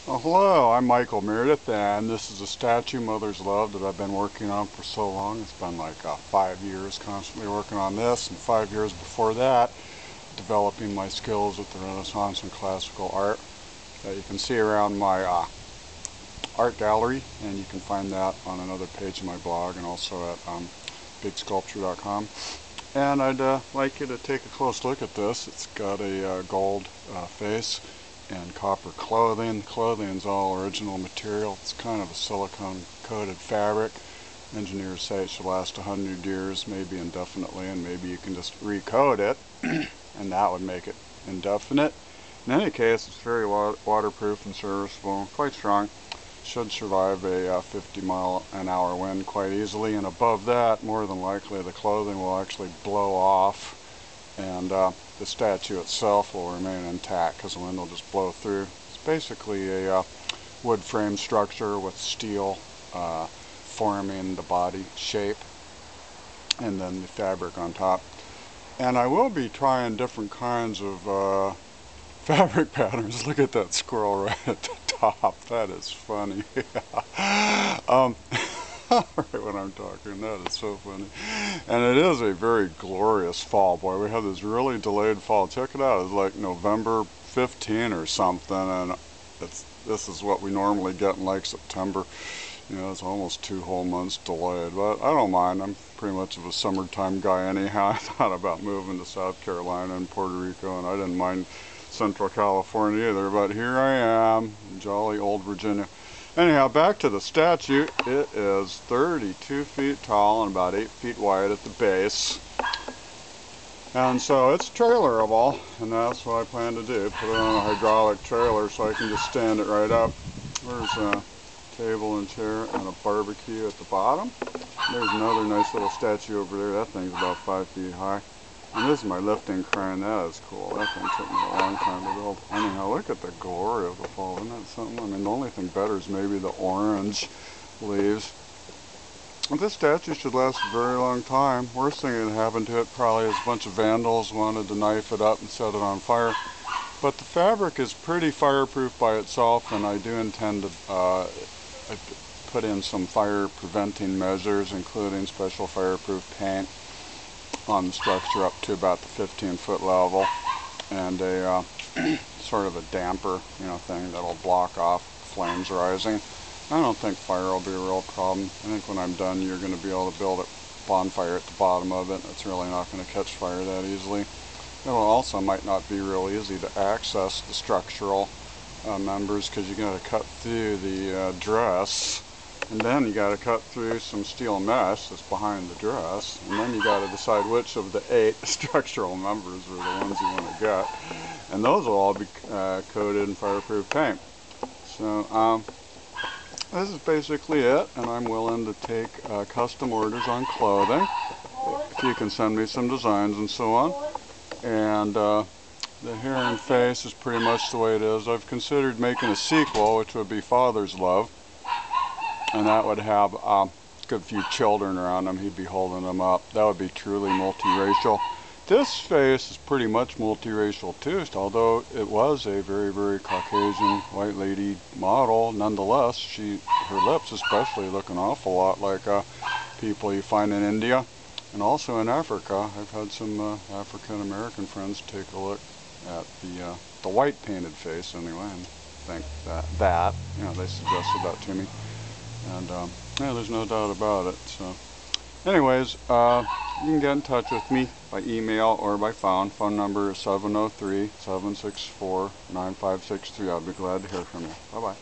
Well, hello, I'm Michael Meredith, and this is a statue, Mother's Love, that I've been working on for so long. It's been like 5 years constantly working on this, and 5 years before that developing my skills with the Renaissance and classical art that you can see around my art gallery, and you can find that on another page of my blog and also at bigsculpture.com. And I'd like you to take a close look at this. It's got a gold face and copper clothing. Clothing's all original material. It's kind of a silicone coated fabric. Engineers say it should last 100 years, maybe indefinitely, and maybe you can just recoat it and that would make it indefinite. In any case, it's very waterproof and serviceable, quite strong. Should survive a 50-mile-an-hour wind quite easily, and above that, more than likely, the clothing will actually blow off, and the statue itself will remain intact because the wind will just blow through. It's basically a wood frame structure with steel forming the body shape, and then the fabric on top. And I will be trying different kinds of fabric patterns. Look at that squirrel right at the top. That is funny. Right when I'm talking, that is so funny. And it is a very glorious fall. Boy, we had this really delayed fall. Check it out. It's like November 15 or something, and this is what we normally get in like September. You know, it's almost 2 whole months delayed, but I don't mind. I'm pretty much of a summertime guy anyhow. I thought about moving to South Carolina and Puerto Rico, and I didn't mind Central California either, but here I am, jolly old Virginia. Anyhow, back to the statue. It is 32 feet tall and about 8 feet wide at the base. And so it's trailerable, and that's what I plan to do. Put it on a hydraulic trailer so I can just stand it right up. There's a table and chair and a barbecue at the bottom. There's another nice little statue over there. That thing's about 5 feet high. And this is my lifting crane. That is cool. That thing took me a long time to build. Anyhow, look at the glory of the fall. Isn't that something? I mean, the only thing better is maybe the orange leaves. But this statue should last a very long time. Worst thing that happened to it probably is a bunch of vandals wanted to knife it up and set it on fire. But the fabric is pretty fireproof by itself, and I do intend to put in some fire preventing measures, including special fireproof paint on the structure up to about the 15-foot level, and a sort of a damper, thing that'll block off flames rising. I don't think fire will be a real problem. I think when I'm done, you're going to be able to build a bonfire at the bottom of it. It's really not going to catch fire that easily. It also might not be real easy to access the structural members, because you got to cut through the dress. And then you got to cut through some steel mesh that's behind the dress, and then you got to decide which of the 8 structural members are the ones you want to get, and those will all be coated in fireproof paint. So this is basically it, and I'm willing to take custom orders on clothing if you can send me some designs and so on. And the hair and face is pretty much the way it is. I've considered making a sequel, which would be Father's Love. And that would have a good few children around him. He'd be holding them up. That would be truly multiracial. This face is pretty much multiracial too, although it was a very, very Caucasian white lady model. Nonetheless, her lips especially look an awful lot like people you find in India and also in Africa. I've had some African American friends take a look at the white painted face anyway, and think that they suggested that to me. And yeah, there's no doubt about it. So anyways, you can get in touch with me by email or by phone. Phone number is 703-764-9563. I'll be glad to hear from you. Bye-bye.